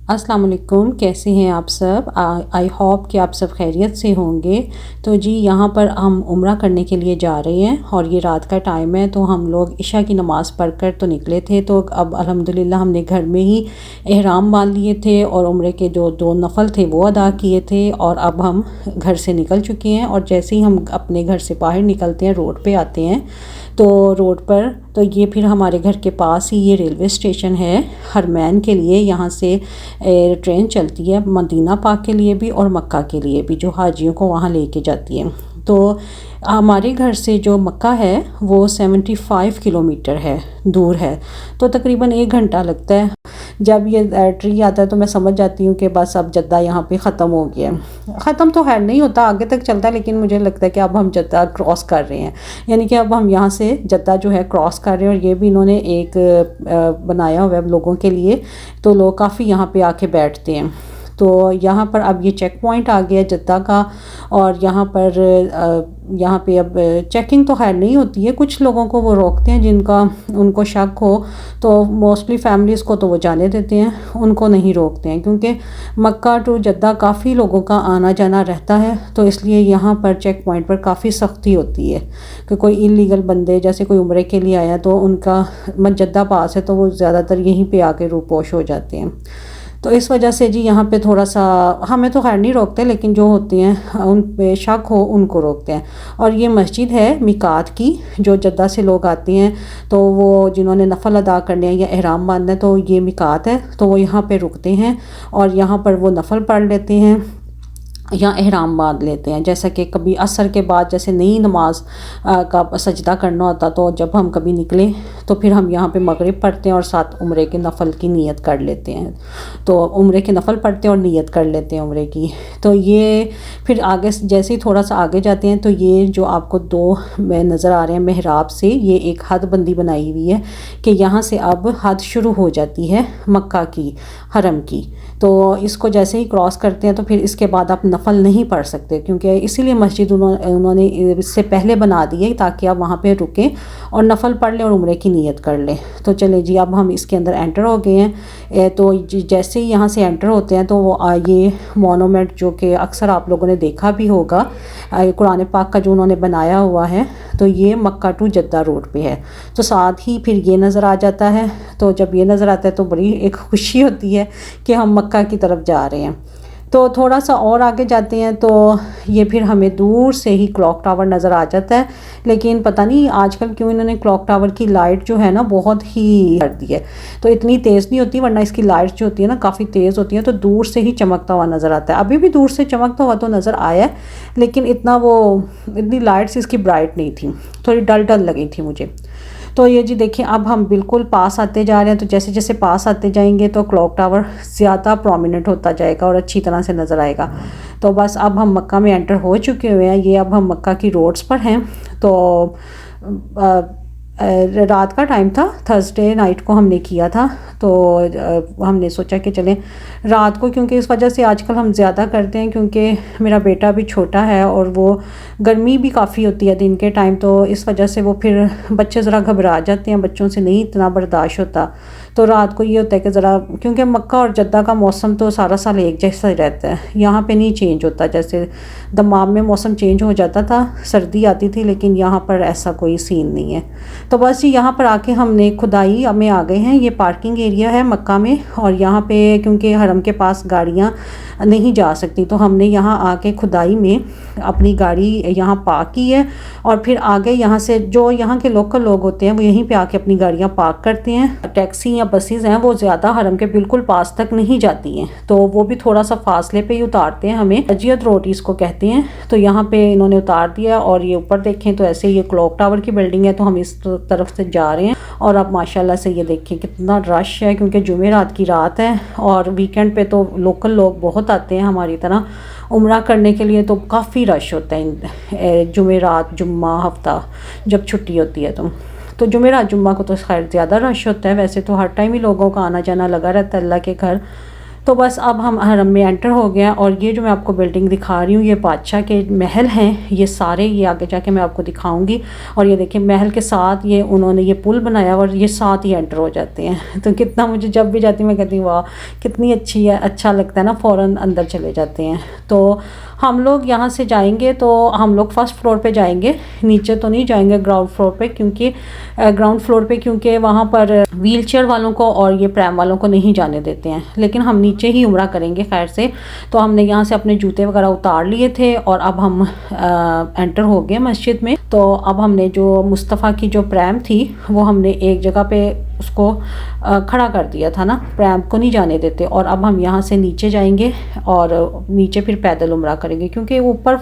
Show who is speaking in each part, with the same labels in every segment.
Speaker 1: अस्सलाम वालेकुम, कैसे हैं आप सब। आई होप कि आप सब खैरियत से होंगे। तो जी यहाँ पर हम उम्रा करने के लिए जा रहे हैं और ये रात का टाइम है, तो हम लोग इशा की नमाज़ पढ़कर तो निकले थे। तो अब अल्हम्दुलिल्लाह हमने घर में ही एहराम बांध लिए थे और उम्रे के जो दो नफल थे वो अदा किए थे और अब हम घर से निकल चुके हैं। और जैसे ही हम अपने घर से बाहर निकलते हैं, रोड पे आते हैं, तो रोड पर तो ये फिर हमारे घर के पास ही ये रेलवे स्टेशन है हरमैन के लिए। यहाँ से ट्रेन चलती है मदीना पाक के लिए भी और मक्का के लिए भी, जो हाजियों को वहाँ लेके जाती है। तो हमारे घर से जो मक्का है वो 75 किलोमीटर है, दूर है, तो तकरीबन 1 घंटा लगता है। जब ये ट्री आता है तो मैं समझ जाती हूँ कि बस अब जद्दा यहाँ पे ख़त्म हो गया है। ख़त्म तो है नहीं होता, आगे तक चलता है, लेकिन मुझे लगता है कि अब हम जद्दा क्रॉस कर रहे हैं, यानी कि अब हम यहाँ से जद्दा जो है क्रॉस कर रहे हैं। और ये भी इन्होंने एक बनाया हुआ है लोगों के लिए, तो लोग काफ़ी यहाँ पे आके बैठते हैं। तो यहाँ पर अब ये चेक पॉइंट आ गया जद्दा का, और यहाँ पे अब चेकिंग तो खैर नहीं होती है, कुछ लोगों को वो रोकते हैं जिनका उनको शक हो, तो मोस्टली फैमिलीज़ को तो वो जाने देते हैं, उनको नहीं रोकते हैं, क्योंकि मक्का टू जद्दा काफ़ी लोगों का आना जाना रहता है। तो इसलिए यहाँ पर चेक पॉइंट पर काफ़ी सख्ती होती है कि कोई इलीगल बंदे, जैसे कोई उम्रे के लिए आया तो उनका जद्दा पास है, तो वो ज़्यादातर यहीं पे आके रूपोश हो जाते हैं। तो इस वजह से जी यहाँ पे थोड़ा सा हमें तो खैर नहीं रोकते, लेकिन जो होते हैं उन पे शक हो उनको रोकते हैं। और ये मस्जिद है मिकात की, जो जद्दा से लोग आते हैं, तो वो जिन्होंने नफल अदा करने हैं या एहराम बांधना है, तो ये मिकात है, तो वो यहाँ पे रुकते हैं और यहाँ पर वो नफल पढ़ लेते हैं या एहराम बांध लेते हैं। जैसा कि कभी असर के बाद जैसे नई नमाज का सजदा करना होता, तो जब हम कभी निकले तो फिर हम यहाँ पे मगरिब पढ़ते हैं और साथ उम्रे के नफ़ल की नीयत कर लेते हैं। तो उम्रे के नफ़ल पढ़ते हैं और नीयत कर लेते हैं उम्रे की। तो ये फिर आगे जैसे ही थोड़ा सा आगे जाते हैं, तो ये जो आपको दो में नज़र आ रहे हैं मेहराब से, ये एक हद बंदी बनाई हुई है कि यहाँ से अब हद शुरू हो जाती है मक्का की, हरम की। तो इसको जैसे ही क्रॉस करते हैं तो फिर इसके बाद आप नफल नहीं पढ़ सकते, क्योंकि इसीलिए मस्जिद उन्होंने इससे पहले बना दी है ताकि आप वहाँ पे रुकें और नफल पढ़ लें और उम्रे की नीयत कर लें। तो चले जी, अब हम इसके अंदर एंटर हो गए हैं। तो जैसे ही यहाँ से एंटर होते हैं तो वो ये मोनूमेंट जो कि अक्सर आप लोगों ने देखा भी होगा, कुरान पाक का जो उन्होंने बनाया हुआ है, तो ये मक्का टू जद्दा रोड पे है। तो साथ ही फिर ये नज़र आ जाता है। तो जब ये नज़र आता है तो बड़ी एक खुशी होती है कि हम मक्का की तरफ जा रहे हैं। तो थोड़ा सा और आगे जाते हैं तो ये फिर हमें दूर से ही क्लॉक टावर नज़र आ जाता है, लेकिन पता नहीं आजकल क्यों इन्होंने क्लॉक टावर की लाइट जो है ना बहुत ही कर दी है। तो इतनी तेज़ नहीं होती, वरना इसकी लाइट जो होती है ना काफ़ी तेज़ होती है, तो दूर से ही चमकता हुआ नज़र आता है। अभी भी दूर से चमकता हुआ तो नज़र आया है, लेकिन इतनी लाइट्स इसकी ब्राइट नहीं थी, थोड़ी डल डल लगी थी मुझे। तो ये जी देखिए, अब हम बिल्कुल पास आते जा रहे हैं। तो जैसे जैसे पास आते जाएंगे तो क्लॉक टावर ज़्यादा प्रोमिनेंट होता जाएगा और अच्छी तरह से नज़र आएगा। तो बस अब हम मक्का में एंटर हो चुके हुए हैं। ये अब हम मक्का की रोड्स पर हैं। तो रात का टाइम था, थर्सडे नाइट को हमने किया था। तो हमने सोचा कि चलें रात को, क्योंकि इस वजह से आजकल हम ज़्यादा करते हैं, क्योंकि मेरा बेटा भी छोटा है और वो गर्मी भी काफ़ी होती है दिन के टाइम, तो इस वजह से वो फिर बच्चे ज़रा घबरा जाते हैं, बच्चों से नहीं इतना बर्दाश्त होता। तो रात को ये होता है कि ज़रा, क्योंकि मक्का और जद्दा का मौसम तो सारा साल एक जैसा ही रहता है, यहाँ पे नहीं चेंज होता। जैसे दमाम में मौसम चेंज हो जाता था, सर्दी आती थी, लेकिन यहाँ पर ऐसा कोई सीन नहीं है। तो बस यहाँ पर आके हमने खुदाई में आ गए हैं। ये पार्किंग एरिया है मक्का में, और यहाँ पे क्योंकि हरम के पास गाड़ियाँ नहीं जा सकती, तो हमने यहाँ आके खुदाई में अपनी गाड़ी यहाँ पार्क की है। और फिर आगे यहाँ से जो यहाँ के लोकल लोग होते हैं वो यहीं पे आके अपनी गाड़ियाँ पार्क करते हैं। टैक्सी या बसेस हैं वो ज़्यादा हरम के बिल्कुल पास तक नहीं जाती हैं, तो वो भी थोड़ा सा फासले पे ही उतारते हैं हमें। अजियत रोड इसको कहते हैं। तो यहाँ पे इन्होंने उतार दिया, और ये ऊपर देखें तो ऐसे ये क्लॉक टावर की बिल्डिंग है। तो हम इस तरफ से जा रहे हैं, और अब माशाल्लाह से ये देखें कितना रश है, क्योंकि जुमेरात की रात है और वीकेंड पे तो लोकल लोग बहुत आते हैं हमारी तरह उम्रा करने के लिए। तो काफ़ी रश होता है जुमेरात, जुम्मा, हफ्ता जब छुट्टी होती है। तो जुमेरात जुम्मा को तो खैर ज़्यादा रश होता है, वैसे तो हर टाइम ही लोगों का आना जाना लगा रहता है अल्लाह के घर। तो बस अब हम हरम में एंटर हो गए हैं। और ये जो मैं आपको बिल्डिंग दिखा रही हूँ ये बादशाह के महल हैं, ये सारे, ये आगे जाके मैं आपको दिखाऊंगी। और ये देखिए महल के साथ ये उन्होंने ये पुल बनाया और ये साथ ही एंटर हो जाते हैं। तो कितना, मुझे जब भी जाती हूँ मैं कहती हूँ वाह कितनी अच्छी है, अच्छा लगता है ना, फ़ौरन अंदर चले जाते हैं। तो हम लोग यहाँ से जाएंगे तो हम लोग फर्स्ट फ्लोर पे जाएंगे, नीचे तो नहीं जाएंगे ग्राउंड फ्लोर पे, क्योंकि वहाँ पर व्हीलचेयर वालों को और ये प्रैम वालों को नहीं जाने देते हैं। लेकिन हम नीचे ही उम्रा करेंगे खैर से। तो हमने यहाँ से अपने जूते वगैरह उतार लिए थे और अब हम एंटर हो गए मस्जिद में। तो अब हमने जो मुस्तफ़ा की जो प्रैम थी वो हमने एक जगह पे उसको खड़ा कर दिया था ना, प्रैम को नहीं जाने देते। और अब हम यहाँ से नीचे जाएंगे और नीचे फिर पैदल उम्रा करेंगे, क्योंकि ऊपर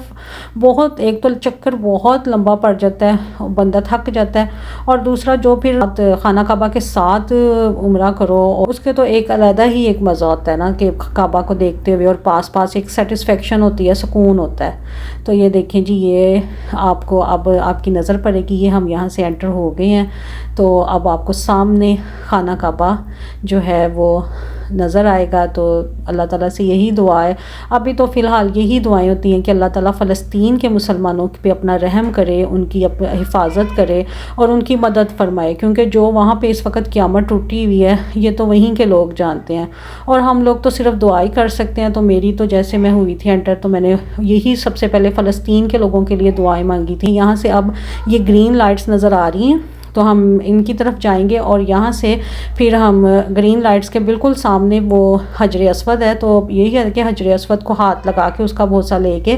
Speaker 1: बहुत, एक तो चक्कर बहुत लंबा पड़ जाता है, बंदा थक जाता है, और दूसरा जो फिर खाना काबा के साथ उम्रा करो उसके तो एक अलग ही एक मज़ा होता है ना, कि काबा को देखते हुए और पास पास एक सेटिस्फेक्शन होती है, सुकून होता है। तो ये देखें जी, ये आपको अब आपकी नज़र पड़ेगी, ये हम यहाँ से एंटर हो गए हैं। तो अब आपको सामने खाना काबा जो है वो नज़र आएगा। तो अल्लाह ताला से यही दुआ है, अभी तो फ़िलहाल यही दुआएं होती हैं कि अल्लाह ताला फ़लस्तीन के मुसलमानों पे अपना रहम करे, उनकी हिफाजत करे और उनकी मदद फरमाए, क्योंकि जो वहाँ पे इस वक्त क़यामत टूटी हुई है ये तो वहीं के लोग जानते हैं, और हम लोग तो सिर्फ दुआ ही कर सकते हैं। तो मेरी तो जैसे मैं हुई थी एंटर, तो मैंने यही सबसे पहले फ़लस्तीन के लोगों के लिए दुआएं मांगी थी। यहाँ से अब ये ग्रीन लाइट्स नज़र आ रही हैं, तो हम इनकी तरफ जाएंगे और यहाँ से फिर हम ग्रीन लाइट्स के बिल्कुल सामने वो हजर अस्वद है। तो यही है कि हजर अस्वद को हाथ लगा के उसका बोसा लेके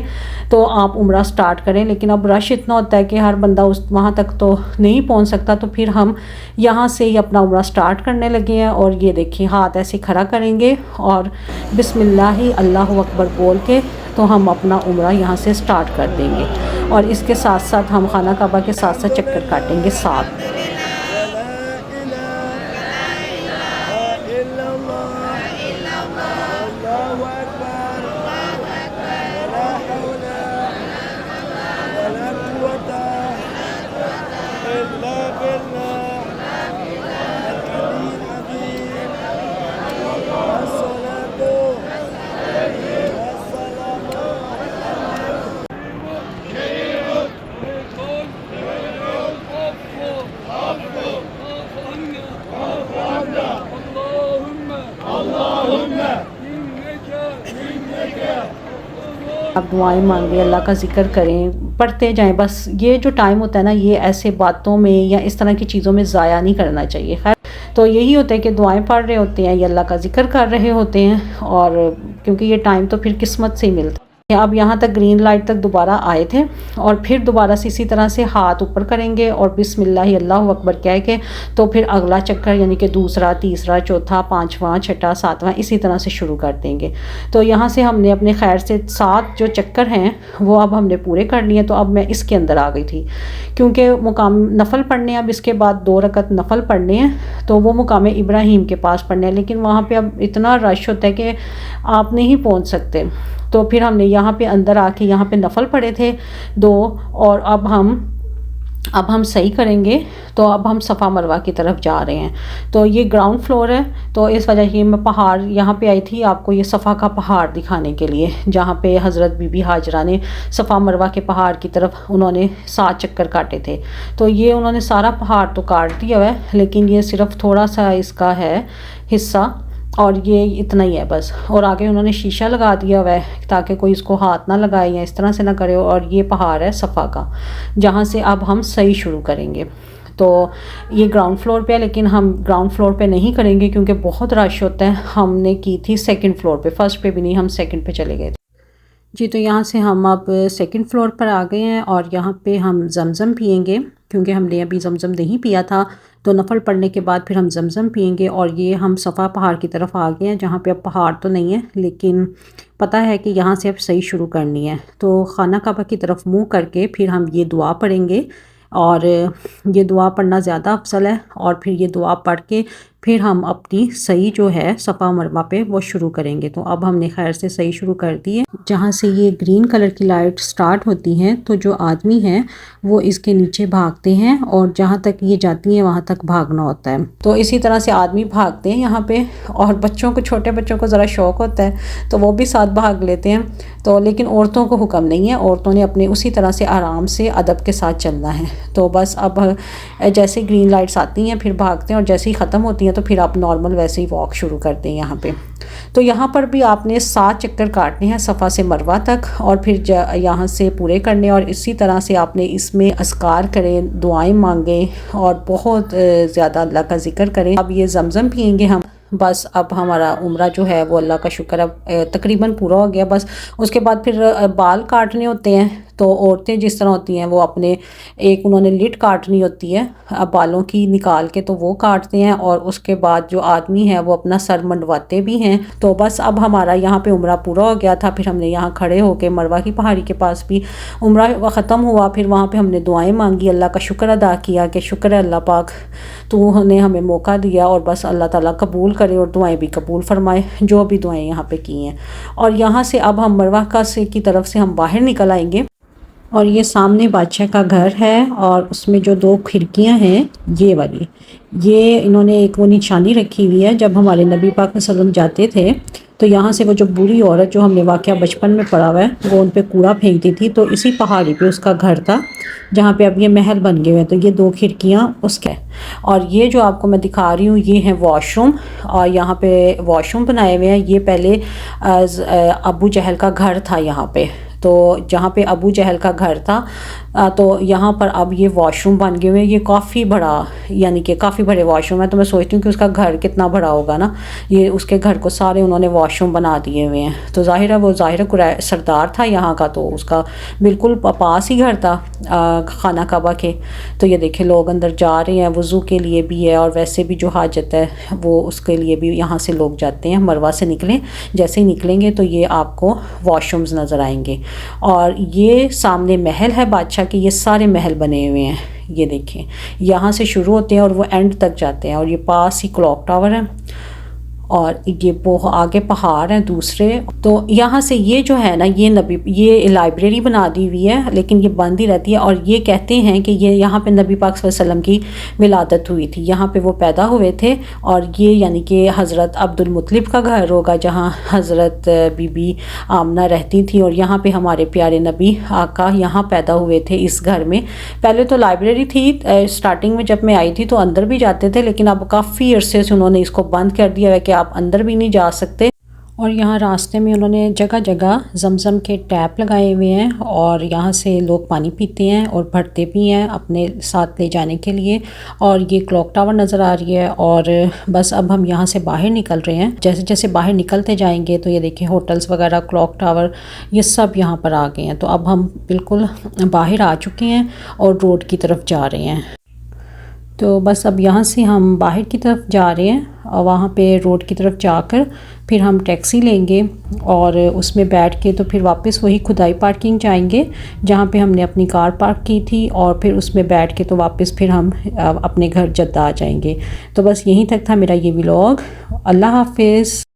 Speaker 1: तो आप उम्रा स्टार्ट करें। लेकिन अब रश इतना होता है कि हर बंदा उस वहाँ तक तो नहीं पहुँच सकता, तो फिर हम यहाँ से ही अपना उम्रा स्टार्ट करने लगे हैं। और ये देखिए हाथ ऐसे खड़ा करेंगे और बिस्मिल्लाह अल्लाहु अकबर बोल के तो हम अपना उम्रा यहाँ से स्टार्ट कर देंगे। और इसके साथ साथ हम खाना काबा के साथ साथ चक्कर काटेंगे साथ। आप दुआएं मांगे, अल्लाह का ज़िक्र करें, पढ़ते जाएं। बस ये जो टाइम होता है ना, ये ऐसे बातों में या इस तरह की चीज़ों में ज़ाया नहीं करना चाहिए। खैर तो यही होता है कि दुआएं पढ़ रहे होते हैं, ये अल्लाह का ज़िक्र कर रहे होते हैं, और क्योंकि ये टाइम तो फिर किस्मत से ही मिलता है। अब यहाँ तक ग्रीन लाइट तक दोबारा आए थे और फिर दोबारा से इसी तरह से हाथ ऊपर करेंगे और बिस्मिल्लाह अल्लाहु अकबर कह के तो फिर अगला चक्कर यानी कि दूसरा, तीसरा, चौथा, पांचवा, छठा, सातवां इसी तरह से शुरू कर देंगे। तो यहाँ से हमने अपने खैर से 7 जो चक्कर हैं वो अब हमने पूरे कर लिए। तो अब मैं इसके अंदर आ गई थी, क्योंकि मुकाम नफ़ल पढ़ने हैं, अब इसके बाद 2 रकत नफ़ल पढ़ने हैं, तो वो मुकाम इब्राहीम के पास पढ़ने हैं। लेकिन वहाँ पर अब इतना रश होता है कि आप नहीं पहुँच सकते। तो फिर हमने यहाँ पे अंदर आके यहाँ पे नफ़ल पढ़े थे 2, और अब हम सही करेंगे। तो अब हम सफ़ा मरवा की तरफ जा रहे हैं। तो ये ग्राउंड फ्लोर है, तो इस वजह से मैं पहाड़ यहाँ पे आई थी आपको ये सफ़ा का पहाड़ दिखाने के लिए, जहाँ पे हज़रत बीबी हाजरा ने सफ़ा मरवा के पहाड़ की तरफ उन्होंने 7 चक्कर काटे थे। तो ये उन्होंने सारा पहाड़ तो काट दिया हुआ है, लेकिन ये सिर्फ थोड़ा सा इसका है हिस्सा, और ये इतना ही है बस। और आगे उन्होंने शीशा लगा दिया हुआ है ताकि कोई इसको हाथ ना लगाए या इस तरह से ना करे। और ये पहाड़ है सफ़ा का, जहाँ से अब हम सही शुरू करेंगे। तो ये ग्राउंड फ्लोर पे है, लेकिन हम ग्राउंड फ्लोर पे नहीं करेंगे क्योंकि बहुत रश होता है। हमने की थी 2nd फ्लोर पे, फर्स्ट पे भी नहीं, हम 2nd पे चले गए थे जी। तो यहाँ से हम अब 2nd फ्लोर पर आ गए हैं और यहाँ पे हम जमज़म पियेंगे, क्योंकि हमने अभी जमज़म नहीं पिया था। तो नफ़ल पढ़ने के बाद फिर हम जमज़म पियेंगे। और ये हम सफ़ा पहाड़ की तरफ आ गए हैं, जहाँ पे अब पहाड़ तो नहीं है, लेकिन पता है कि यहाँ से अब सही शुरू करनी है। तो खाना काबा की तरफ मुँह करके फिर हम ये दुआ पढ़ेंगे, और ये दुआ पढ़ना ज़्यादा अफजल है। और फिर ये दुआ पढ़ के फिर हम अपनी सही जो है सफ़ा मरवा पे वो शुरू करेंगे। तो अब हमने खैर से सही शुरू कर दी है। जहाँ से ये ग्रीन कलर की लाइट स्टार्ट होती हैं तो जो आदमी हैं वो इसके नीचे भागते हैं और जहाँ तक ये जाती हैं वहाँ तक भागना होता है। तो इसी तरह से आदमी भागते हैं यहाँ पे, और बच्चों को, छोटे बच्चों को ज़रा शौक़ होता है तो वो भी साथ भाग लेते हैं। तो लेकिन औरतों को हुक्म नहीं है, औरतों ने अपने उसी तरह से आराम से अदब के साथ चलना है। तो बस अब जैसे ग्रीन लाइट्स आती हैं फिर भागते हैं, और जैसे ही ख़त्म होती हैं तो फिर आप नॉर्मल वैसे ही वॉक शुरू करते हैं यहाँ पे। तो यहाँ पर भी आपने 7 चक्कर काटने हैं सफ़ा से मरवा तक, और फिर यहाँ से पूरे करने। और इसी तरह से आपने इसमें अस्कार करें, दुआएं मांगे और बहुत ज़्यादा अल्लाह का ज़िक्र करें। अब ये ज़मज़म पियेंगे हम। बस अब हमारा उम्रा जो है वो अल्लाह का शुक्र अब तकरीबन पूरा हो गया। बस उसके बाद फिर बाल काटने होते हैं। तो औरतें जिस तरह होती हैं वो अपने एक उन्होंने लिट काटनी होती है बालों की निकाल के, तो वो काटते हैं। और उसके बाद जो आदमी है वो अपना सर मंडवाते भी हैं। तो बस अब हमारा यहाँ पे उम्रा पूरा हो गया था। फिर हमने यहाँ खड़े होकर मरवा की पहाड़ी के पास भी उम्रा ख़त्म हुआ। फिर वहाँ पे हमने दुआएं मांगी, अल्लाह का शुक्र अदा किया कि शुक्र है अल्लाह पाक तूने हमें मौका दिया, और बस अल्लाह ताला कबूल करे और दुआएं भी कबूल फरमाए जो भी दुआएं यहाँ पे की हैं। और यहाँ से अब हम मरवा का से की तरफ से हम बाहर निकल आएंगे। और ये सामने बादशाह का घर है, और उसमें जो 2 खिड़कियां हैं ये वाली, ये इन्होंने एक वो निशानी रखी हुई है। जब हमारे नबी पाक सल्लल्लाहु अलैहि वसल्लम जाते थे तो यहाँ से वो जो बूढ़ी औरत जो हमने वाक़या बचपन में पढ़ा हुआ है वो उन पे कूड़ा फेंकती थी। तो इसी पहाड़ी पे उसका घर था जहाँ पे अब ये महल बन गए हुए हैं। तो ये 2 खिड़कियाँ उसके, और ये जो आपको मैं दिखा रही हूँ ये है वॉशरूम। और यहाँ पे वॉशरूम बनाए हुए हैं। ये पहले अबू जहल का घर था यहाँ पे। तो जहाँ पे अबू जहल का घर था तो यहाँ पर अब ये वॉशरूम बन गए हुए हैं। ये काफ़ी बड़ा, यानी कि काफ़ी बड़े वॉशरूम है। तो मैं सोचती हूँ कि उसका घर कितना बड़ा होगा ना। ये उसके घर को सारे उन्होंने वॉशरूम बना दिए हुए हैं। तो ज़ाहिर है वो ज़ाहिर सरदार था यहाँ का, तो उसका बिल्कुल पास ही घर था खाना काबा के। तो ये देखे लोग अंदर जा रहे हैं, वज़ू के लिए भी है और वैसे भी जो हाजत है वो उसके लिए भी यहाँ से लोग जाते हैं। मरवा से निकलें, जैसे ही निकलेंगे तो ये आपको वॉशरूम्स नज़र आएंगे। और ये सामने महल है बादशाह के, ये सारे महल बने हुए हैं। ये देखें यहाँ से शुरू होते हैं और वो एंड तक जाते हैं। और ये पास ही क्लॉक टावर है, और ये बहुत आगे पहाड़ हैं दूसरे। तो यहाँ से ये जो है ना ये लाइब्रेरी बना दी हुई है, लेकिन ये बंद ही रहती है। और ये कहते हैं कि ये यहाँ पे नबी पाक सल्लल्लाहु अलैहि वसल्लम की विलादत हुई थी, यहाँ पे वो पैदा हुए थे। और ये यानी कि हज़रत अब्दुल मुत्तलिब का घर होगा जहाँ हज़रत बीबी आमना रहती थी। और यहाँ पे हमारे प्यारे नबी आका यहाँ पैदा हुए थे इस घर में। पहले तो लाइब्रेरी थी, स्टार्टिंग में जब मैं आई थी तो अंदर भी जाते थे, लेकिन अब काफ़ी अरसे से उन्होंने इसको बंद कर दिया है कि आप अंदर भी नहीं जा सकते। और यहाँ रास्ते में उन्होंने जगह जगह ज़मज़म के टैप लगाए हुए हैं, और यहाँ से लोग पानी पीते हैं और भरते भी हैं अपने साथ ले जाने के लिए। और ये क्लॉक टावर नज़र आ रही है। और बस अब हम यहाँ से बाहर निकल रहे हैं। जैसे जैसे बाहर निकलते जाएंगे तो ये देखिए होटल्स वगैरह, क्लॉक टावर, ये सब यहाँ पर आ गए हैं। तो अब हम बिल्कुल बाहर आ चुके हैं और रोड की तरफ जा रहे हैं। तो बस अब यहाँ से हम बाहर की तरफ जा रहे हैं, और वहाँ पे रोड की तरफ जाकर फिर हम टैक्सी लेंगे और उसमें बैठ के तो फिर वापस वही खुदाई पार्किंग जाएंगे जहाँ पे हमने अपनी कार पार्क की थी। और फिर उसमें बैठ के तो वापस फिर हम अपने घर जद्दा आ जाएंगे। तो बस यहीं तक था मेरा ये व्लॉग। अल्लाह हाफिज़।